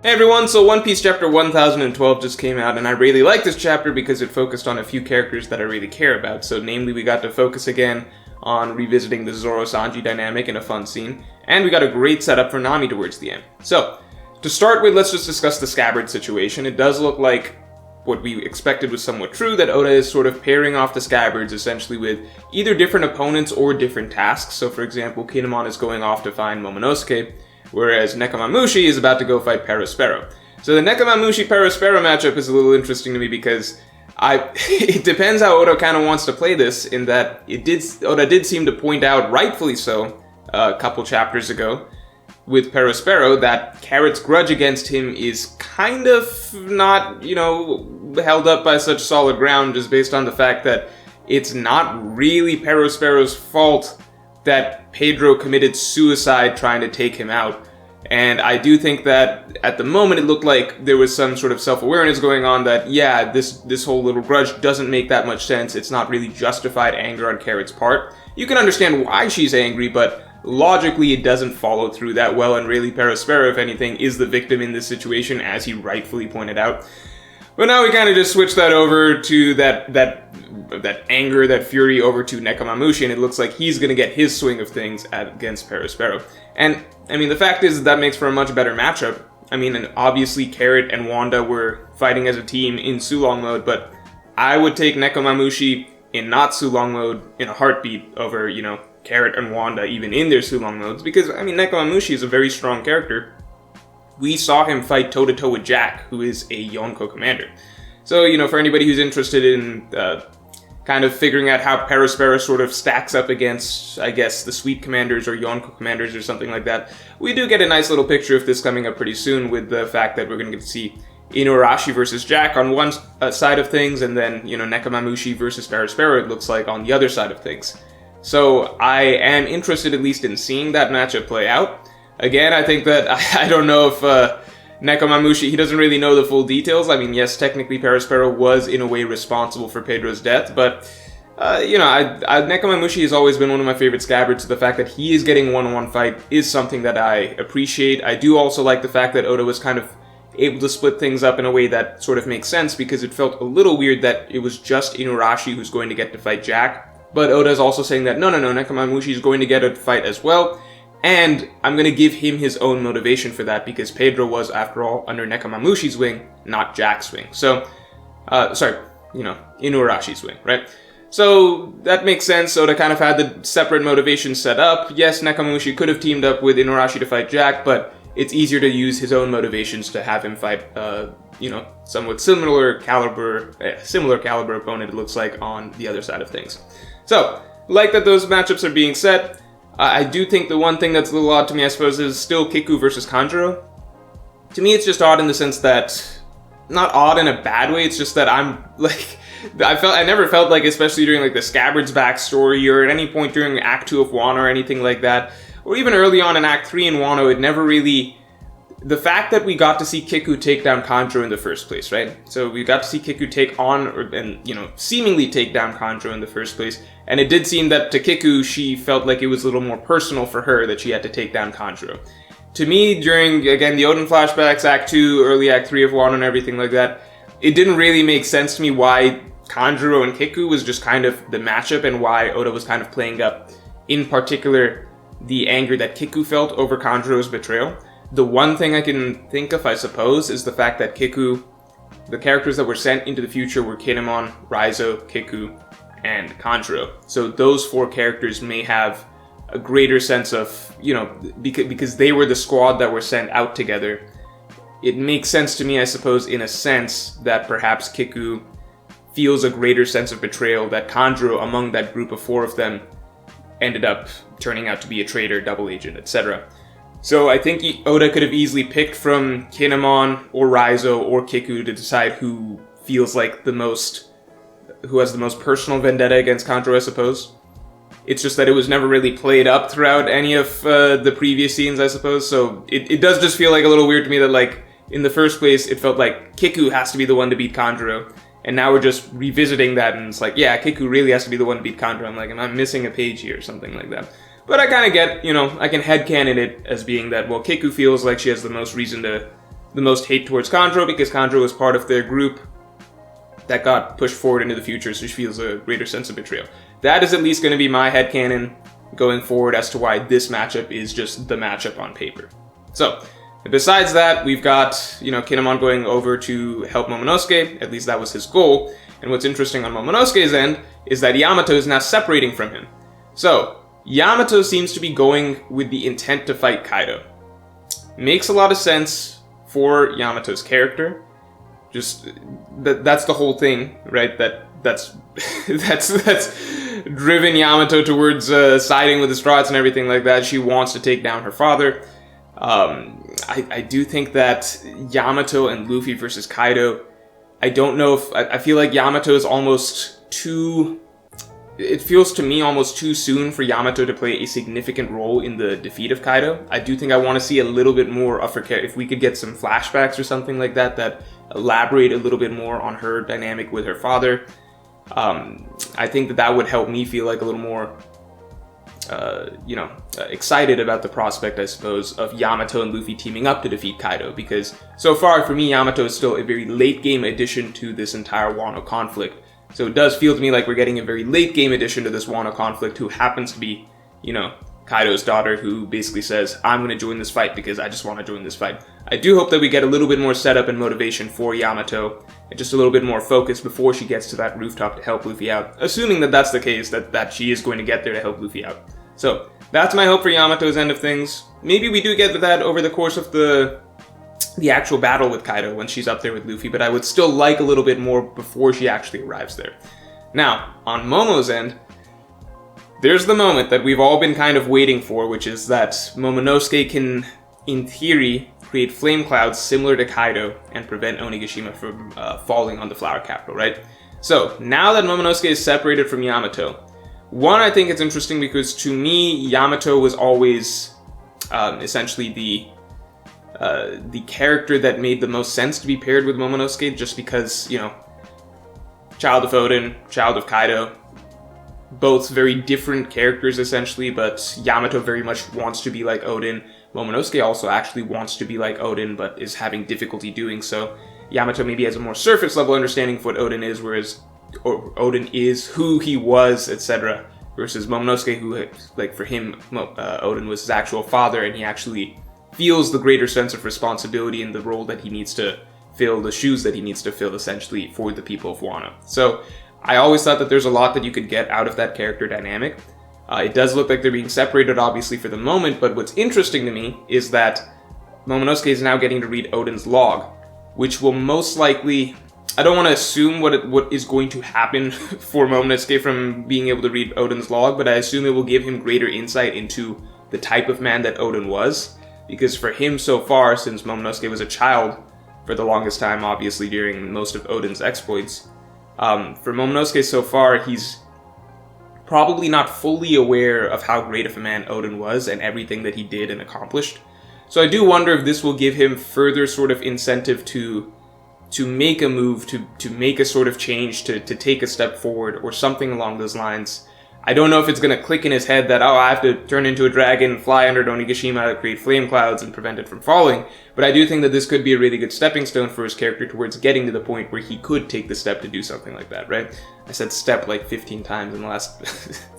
Hey everyone, so One Piece chapter 1012 just came out, and I really like this chapter because it focused on a few characters that I really care about. So namely, we got to focus again on revisiting the Zoro-Sanji dynamic in a fun scene, and we got a great setup for Nami towards the end. So, to start with, let's just discuss the Scabbard situation. It does look like what we expected was somewhat true, that Oda is sort of pairing off the Scabbards essentially with either different opponents or different tasks. So for example, Kinemon is going off to find Momonosuke, whereas Nekomamushi is about to go fight Perospero. So the Nekomamushi-Perospero matchup is a little interesting to me because it depends how Oda kind of wants to play this, in that Oda did seem to point out, rightfully so, a couple chapters ago, with Perospero, that Carrot's grudge against him is kind of not, held up by such solid ground, just based on the fact that it's not really Perospero's fault that Pedro committed suicide trying to take him out. And I do think that at the moment it looked like there was some sort of self-awareness going on that, yeah, this whole little grudge doesn't make that much sense. It's not really justified anger on Carrot's part. You can understand why she's angry, but logically it doesn't follow through that well, and really Perospero, if anything, is the victim in this situation, as he rightfully pointed out. But now we kind of just switch that over to that anger, that fury over to Nekomamushi, and it looks like he's going to get his swing of things against Perospero. And, I mean, the fact is that makes for a much better matchup. I mean, and obviously Carrot and Wanda were fighting as a team in Sulong mode, but I would take Nekomamushi in not Sulong mode in a heartbeat over, Carrot and Wanda even in their Sulong modes, because, I mean, Nekomamushi is a very strong character. We saw him fight toe-to-toe with Jack, who is a Yonko commander. So, for anybody who's interested in kind of figuring out how Perospero sort of stacks up against, I guess, the Sweet Commanders or Yonko Commanders or something like that, we do get a nice little picture of this coming up pretty soon, with the fact that we're going to get to see Inuarashi versus Jack on one side of things, and then, Nekomamushi versus Perospero, it looks like, on the other side of things. So I am interested at least in seeing that matchup play out. Again, I think that, I don't know if Nekomamushi, he doesn't really know the full details. I mean, yes, technically Perospero was in a way responsible for Pedro's death, but, Nekomamushi has always been one of my favorite Scabbards, so the fact that he is getting a one-on-one fight is something that I appreciate. I do also like the fact that Oda was kind of able to split things up in a way that sort of makes sense, because it felt a little weird that it was just Inuarashi who's going to get to fight Jack. But Oda is also saying that, no, Nekomamushi is going to get a fight as well, and I'm going to give him his own motivation for that, because Pedro was, after all, under Nekomamushi's wing, not Jack's wing. So, Inuarashi's wing, right? So, that makes sense. Oda kind of had the separate motivation set up. Yes, Nekomamushi could have teamed up with Inuarashi to fight Jack, but it's easier to use his own motivations to have him fight, somewhat similar caliber opponent, it looks like, on the other side of things. So, like that those matchups are being set, I do think the one thing that's a little odd to me, I suppose, is still Kiku versus Kandro. To me, it's just odd in the sense that, not odd in a bad way, it's just that I'm, I never felt like, especially during, the Scabbard's backstory, or at any point during Act 2 of Wano or anything like that, or even early on in Act 3 in Wano, it never really... The fact that we got to see Kiku take down Kandro in the first place, right? So we got to see Kiku seemingly take down Kandro in the first place. And it did seem that to Kiku, she felt like it was a little more personal for her that she had to take down Kandro. To me, during, again, the Oden flashbacks, Act 2, early Act 3 of Wano and everything like that, it didn't really make sense to me why Kandro and Kiku was just kind of the matchup, and why Oda was kind of playing up, in particular, the anger that Kiku felt over Kandro's betrayal. The one thing I can think of, I suppose, is the fact that Kiku, the characters that were sent into the future were Kinemon, Raizo, Kiku, and Kandro. So those four characters may have a greater sense of, because they were the squad that were sent out together. It makes sense to me, I suppose, in a sense, that perhaps Kiku feels a greater sense of betrayal, that Kandro, among that group of four of them, ended up turning out to be a traitor, double agent, etc. So I think Oda could have easily picked from Kinemon or Raizo or Kiku to decide who feels like who has the most personal vendetta against Kandro, I suppose. It's just that it was never really played up throughout any of the previous scenes, I suppose. So it does just feel like a little weird to me that, in the first place, it felt like Kiku has to be the one to beat Kandro. And now we're just revisiting that, and it's like, yeah, Kiku really has to be the one to beat Kandro. I'm like, am I missing a page here or something like that? But I kind of get, I can headcanon it as being that, well, Kiku feels like she has the most reason to the most hate towards Kandro because Kandro was part of their group that got pushed forward into the future, so she feels a greater sense of betrayal. That is at least going to be my headcanon going forward as to why this matchup is just the matchup on paper. So, besides that, we've got, Kinemon going over to help Momonosuke, at least that was his goal, and what's interesting on Momonosuke's end is that Yamato is now separating from him. So, Yamato seems to be going with the intent to fight Kaido. Makes a lot of sense for Yamato's character. Just that's the whole thing, right? That's driven Yamato towards siding with the Straughts and everything like that. She wants to take down her father. I do think that Yamato and Luffy versus Kaido, I don't know if I feel like Yamato is almost too. It feels to me almost too soon for Yamato to play a significant role in the defeat of Kaido. I do think I want to see a little bit more of her character. If we could get some flashbacks or something like that that elaborate a little bit more on her dynamic with her father, I think that would help me feel like a little more, excited about the prospect, I suppose, of Yamato and Luffy teaming up to defeat Kaido. Because so far, for me, Yamato is still a very late game addition to this entire Wano conflict. So it does feel to me like we're getting a very late game addition to this Wano conflict, who happens to be, Kaido's daughter, who basically says, I'm going to join this fight because I just want to join this fight. I do hope that we get a little bit more setup and motivation for Yamato, and just a little bit more focus before she gets to that rooftop to help Luffy out. Assuming that that's the case, that she is going to get there to help Luffy out. So, that's my hope for Yamato's end of things. Maybe we do get that over the course of the actual battle with Kaido when she's up there with Luffy, but I would still like a little bit more before she actually arrives there. Now, on Momo's end, there's the moment that we've all been kind of waiting for, which is that Momonosuke can, in theory, create flame clouds similar to Kaido and prevent Onigashima from falling on the flower capital, right? So, now that Momonosuke is separated from Yamato, one, I think it's interesting because to me, Yamato was always essentially the character that made the most sense to be paired with Momonosuke, just because, child of Odin, child of Kaido, both very different characters essentially, but Yamato very much wants to be like Odin. Momonosuke also actually wants to be like Odin, but is having difficulty doing so. Yamato maybe has a more surface level understanding of what Odin is, whereas Odin is who he was, etc. Versus Momonosuke, who, for him, Odin was his actual father, and he actually feels the greater sense of responsibility in the role that he needs to fill, the shoes that he needs to fill, essentially, for the people of Wano. So, I always thought that there's a lot that you could get out of that character dynamic. It does look like they're being separated, obviously, for the moment, but what's interesting to me is that Momonosuke is now getting to read Odin's log, which will most likely... I don't want to assume what is going to happen for Momonosuke from being able to read Odin's log, but I assume it will give him greater insight into the type of man that Odin was. Because for him so far, since Momonosuke was a child for the longest time, obviously during most of Odin's exploits, for Momonosuke so far, he's probably not fully aware of how great of a man Odin was and everything that he did and accomplished. So I do wonder if this will give him further sort of incentive to make a move, to make a sort of change, to take a step forward, or something along those lines. I don't know if it's going to click in his head that, I have to turn into a dragon, fly under Onigashima, create flame clouds, and prevent it from falling, but I do think that this could be a really good stepping stone for his character towards getting to the point where he could take the step to do something like that, right? I said step like 15 times in the last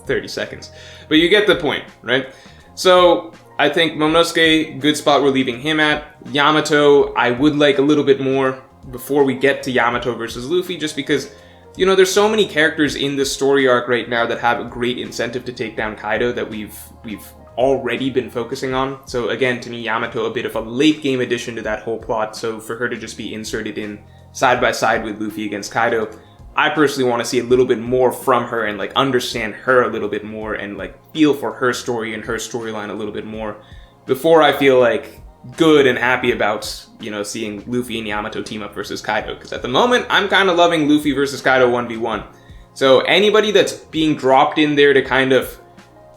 30 seconds. But you get the point, right? So, I think Momonosuke, good spot we're leaving him at. Yamato, I would like a little bit more before we get to Yamato versus Luffy, just because, there's so many characters in this story arc right now that have a great incentive to take down Kaido that we've already been focusing on. So again, to me, Yamato a bit of a late game addition to that whole plot, so for her to just be inserted in side by side with Luffy against Kaido, I personally want to see a little bit more from her and understand her a little bit more and feel for her story and her storyline a little bit more before I feel good and happy about, seeing Luffy and Yamato team up versus Kaido. Because at the moment, I'm kind of loving Luffy versus Kaido 1v1. So anybody that's being dropped in there to kind of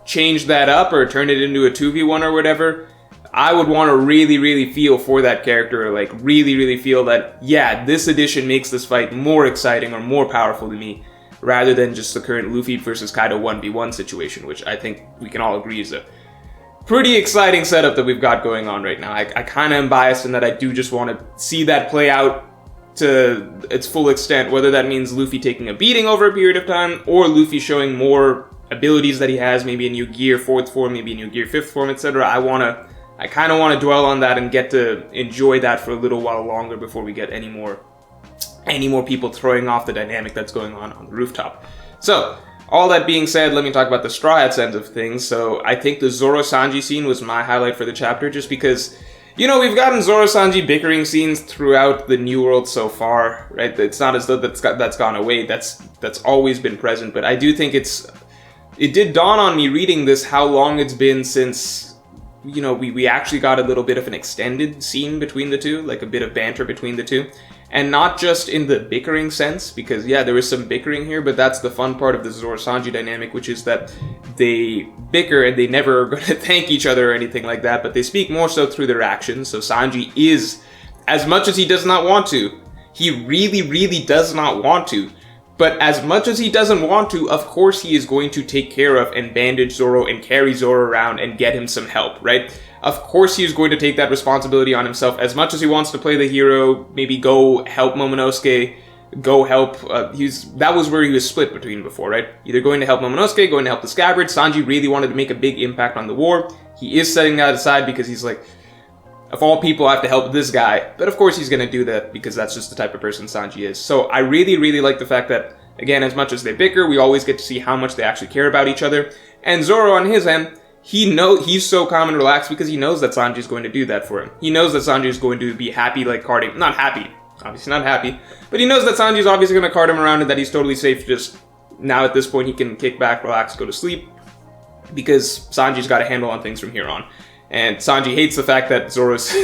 change that up or turn it into a 2v1 or whatever, I would want to really, really feel for that character, really, really feel that, yeah, this addition makes this fight more exciting or more powerful to me, rather than just the current Luffy versus Kaido 1v1 situation, which I think we can all agree is a pretty exciting setup that we've got going on right now. I kind of am biased in that I do just want to see that play out to its full extent, whether that means Luffy taking a beating over a period of time, or Luffy showing more abilities that he has, maybe a new gear 4th form, maybe a new gear 5th form, etc. I kind of want to dwell on that and get to enjoy that for a little while longer before we get any more people throwing off the dynamic that's going on the rooftop. So, all that being said, let me talk about the Straw Hats end of things. So, I think the Zoro-Sanji scene was my highlight for the chapter, just because, you know, we've gotten Zoro-Sanji bickering scenes throughout the New World so far, right? It's not as though that's gone away. That's always been present, but I do think it did dawn on me reading this how long it's been since, you know, we actually got a little bit of an extended scene between the two, like a bit of banter between the two. And not just in the bickering sense, because yeah, there is some bickering here, but that's the fun part of the Zoro-Sanji dynamic, which is that they bicker and they never are going to thank each other or anything like that, but they speak more so through their actions. So Sanji is, as much as he does not want to, he really, really does not want to, but as much as he doesn't want to, of course he is going to take care of and bandage Zoro and carry Zoro around and get him some help, right? Of course he is going to take that responsibility on himself. As much as he wants to play the hero, maybe go help Momonosuke, go help, that was where he was split between before, right? Either going to help Momonosuke, going to help the Scabbard. Sanji really wanted to make a big impact on the war. He is setting that aside because he's like, of all people, I have to help this guy. But of course he's going to do that because that's just the type of person Sanji is. So I really, really like the fact that, again, as much as they bicker, we always get to see how much they actually care about each other. And Zoro, on his end, he's so calm and relaxed because he knows that Sanji's going to do that for him. He knows that Sanji is going to be happy, like carding, not happy, obviously not happy, but he knows that Sanji's obviously going to card him around and that he's totally safe. Just now at this point, he can kick back, relax, go to sleep, because Sanji's got a handle on things from here on. And Sanji hates the fact that Zoro's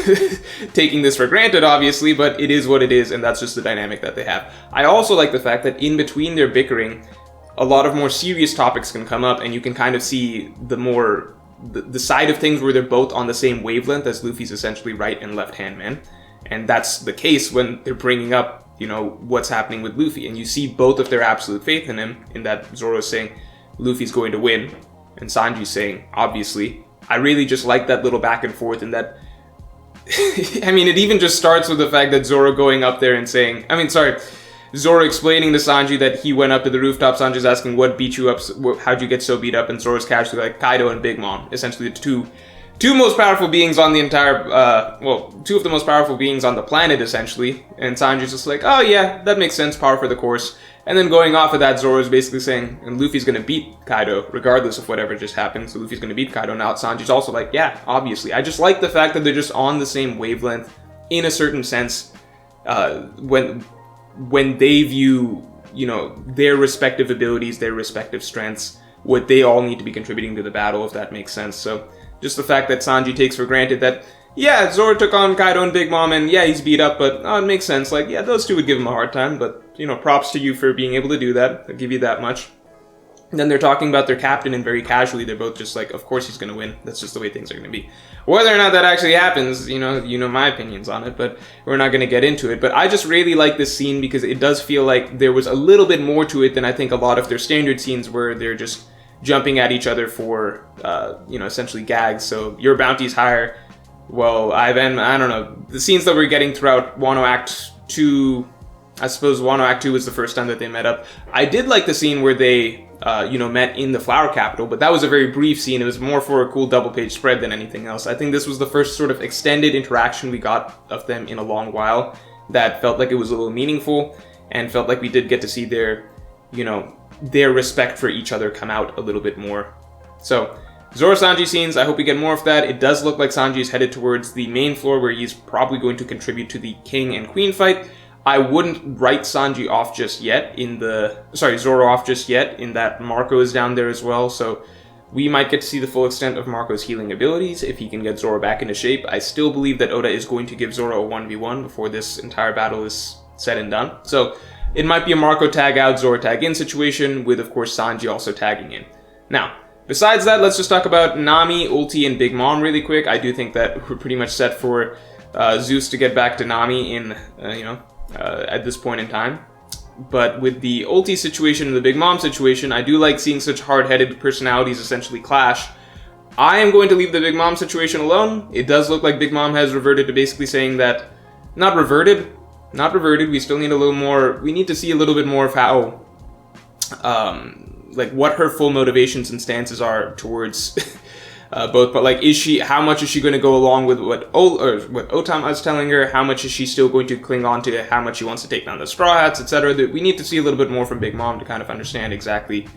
taking this for granted, obviously, but it is what it is, and that's just the dynamic that they have. I also like the fact that in between their bickering, a lot of more serious topics can come up, and you can kind of see the side of things where they're both on the same wavelength, as Luffy's essentially right and left hand man. And that's the case when they're bringing up, you know, what's happening with Luffy. And you see both of their absolute faith in him, in that Zoro's saying Luffy's going to win, and Sanji's saying, obviously. I really just like that little back and forth, and that, I mean, it even just starts with the fact that Zoro going up there and saying, Zoro explaining to Sanji that he went up to the rooftop. Sanji's asking, what beat you up? How'd you get so beat up? And Zoro's casually like, Kaido and Big Mom. Essentially the two most powerful beings on the entire, two of the most powerful beings on the planet, essentially. And Sanji's just like, oh yeah, that makes sense, power for the course. And then going off of that, Zoro's basically saying, and Luffy's gonna beat Kaido, regardless of whatever just happened. So Luffy's gonna beat Kaido. Now Sanji's also like, yeah, obviously. I just like the fact that they're just on the same wavelength, in a certain sense, when they view, you know, their respective abilities, their respective strengths, what they all need to be contributing to the battle, if that makes sense. So just the fact that Sanji takes for granted that, yeah, Zoro took on Kaido and Big Mom, and yeah, he's beat up, but it makes sense. Like, yeah, those two would give him a hard time, but, you know, props to you for being able to do that. I'll give you that much. And then they're talking about their captain, and very casually, they're both just like, of course he's going to win. That's just the way things are going to be. Whether or not that actually happens, you know my opinions on it, but we're not going to get into it. But I just really like this scene because it does feel like there was a little bit more to it than I think a lot of their standard scenes where they're just jumping at each other for, essentially gags. So your bounty's higher. Well, I don't know. The scenes that we're getting throughout Wano Act 2, I suppose Wano Act 2 was the first time that they met up. I did like the scene where they, met in the Flower Capital, but that was a very brief scene. It was more for a cool double-page spread than anything else. I think this was the first sort of extended interaction we got of them in a long while that felt like it was a little meaningful and felt like we did get to see their respect for each other come out a little bit more. So, Zoro-Sanji scenes, I hope we get more of that. It does look like Sanji is headed towards the main floor where he's probably going to contribute to the King and Queen fight. I wouldn't write Sanji off just yet Zoro off just yet, in that Marco is down there as well, so we might get to see the full extent of Marco's healing abilities if he can get Zoro back into shape. I still believe that Oda is going to give Zoro a 1v1 before this entire battle is said and done. So it might be a Marco tag out, Zoro tag in situation, with of course Sanji also tagging in. Now, besides that, let's just talk about Nami, Ulti, and Big Mom really quick. I do think that we're pretty much set for Zeus to get back to Nami in, at this point in time. But with the Ulti situation and the Big Mom situation, I do like seeing such hard-headed personalities essentially clash. I am going to leave the Big Mom situation alone. It does look like Big Mom has reverted to basically saying that, not reverted, we still need a little more, we need to see a little bit more of how, like what her full motivations and stances are towards both, but like, how much is she going to go along with what Otama is telling her, how much is she still going to cling on to how much she wants to take down the Straw Hats, etc. We need to see a little bit more from Big Mom to kind of understand exactly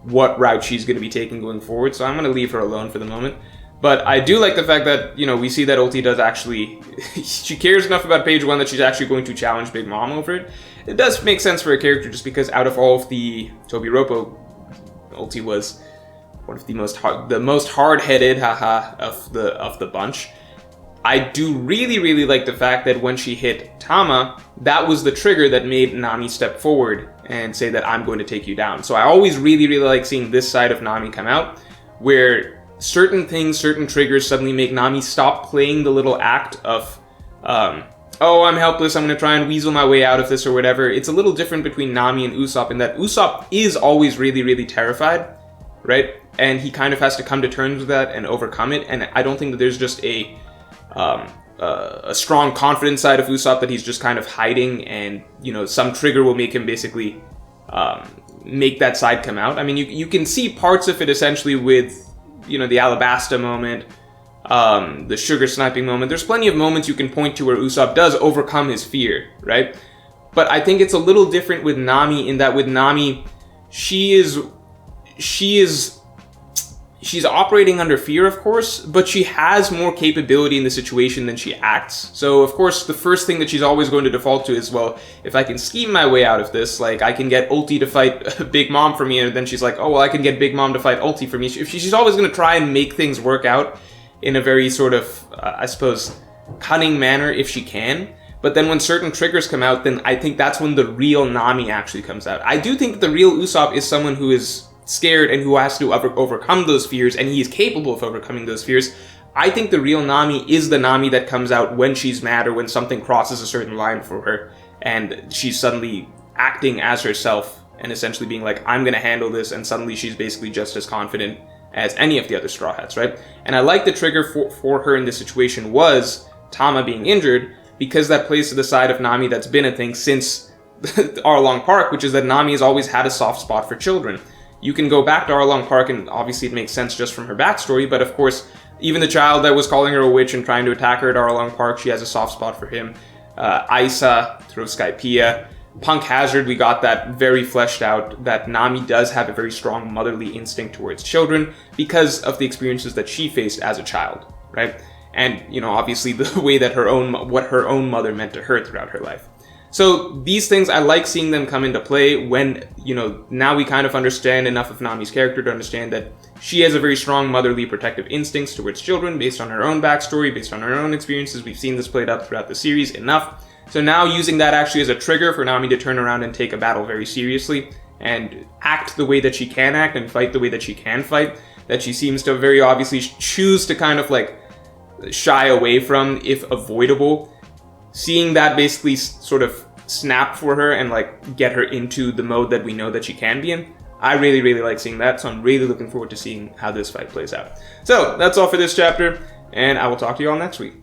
what route she's going to be taking going forward, so I'm going to leave her alone for the moment. But I do like the fact that, you know, we see that Ulti does actually, she cares enough about page 1 that she's actually going to challenge Big Mom over it. It does make sense for a character just because out of all of the Tobi Roppo, Ulti was one of the most hard-headed, of the bunch. I do really like the fact that when she hit Tama, that was the trigger that made Nami step forward and say that I'm going to take you down. So I always really like seeing this side of Nami come out, where certain things, certain triggers suddenly make Nami stop playing the little act of, oh, I'm helpless, I'm going to try and weasel my way out of this or whatever. It's a little different between Nami and Usopp in that Usopp is always really terrified, right? And he kind of has to come to terms with that and overcome it. And I don't think that there's just a strong confidence side of Usopp that he's just kind of hiding, and, you know, some trigger will make him basically make that side come out. I mean, you can see parts of it essentially with, you know, the Alabasta moment, the sugar sniping moment. There's plenty of moments you can point to where Usopp does overcome his fear, right? But I think it's a little different with Nami in that with Nami, she's operating under fear, of course, but she has more capability in the situation than she acts. So, of course, the first thing that she's always going to default to is, well, if I can scheme my way out of this, like, I can get Ulti to fight Big Mom for me, and then she's like, oh, well, I can get Big Mom to fight Ulti for me. She's always going to try and make things work out in a very sort of, I suppose, cunning manner if she can. But then when certain triggers come out, then I think that's when the real Nami actually comes out. I do think that the real Usopp is someone who is scared and who has to overcome those fears, and he is capable of overcoming those fears. I think the real Nami is the Nami that comes out when she's mad or when something crosses a certain line for her, and she's suddenly acting as herself and essentially being like, I'm gonna handle this, and suddenly she's basically just as confident as any of the other Straw Hats, right? And I like the trigger for her in this situation was Tama being injured, because that plays to the side of Nami that's been a thing since Arlong Park, which is that Nami has always had a soft spot for children. You can go back to Arlong Park, and obviously it makes sense just from her backstory, but of course, even the child that was calling her a witch and trying to attack her at Arlong Park, she has a soft spot for him. Isa, through Skypiea. Punk Hazard, we got that very fleshed out, that Nami does have a very strong motherly instinct towards children because of the experiences that she faced as a child, right? And, you know, obviously the way that what her own mother meant to her throughout her life. So these things, I like seeing them come into play when, you know, now we kind of understand enough of Nami's character to understand that she has a very strong motherly protective instincts towards children based on her own backstory, based on her own experiences. We've seen this played out throughout the series enough. So now using that actually as a trigger for Nami to turn around and take a battle very seriously and act the way that she can act and fight the way that she can fight, that she seems to very obviously choose to kind of like shy away from if avoidable. Seeing that basically sort of snap for her and like get her into the mode that we know that she can be in, I really like seeing that, so I'm really looking forward to seeing how this fight plays out. So that's all for this chapter, and I will talk to you all next week.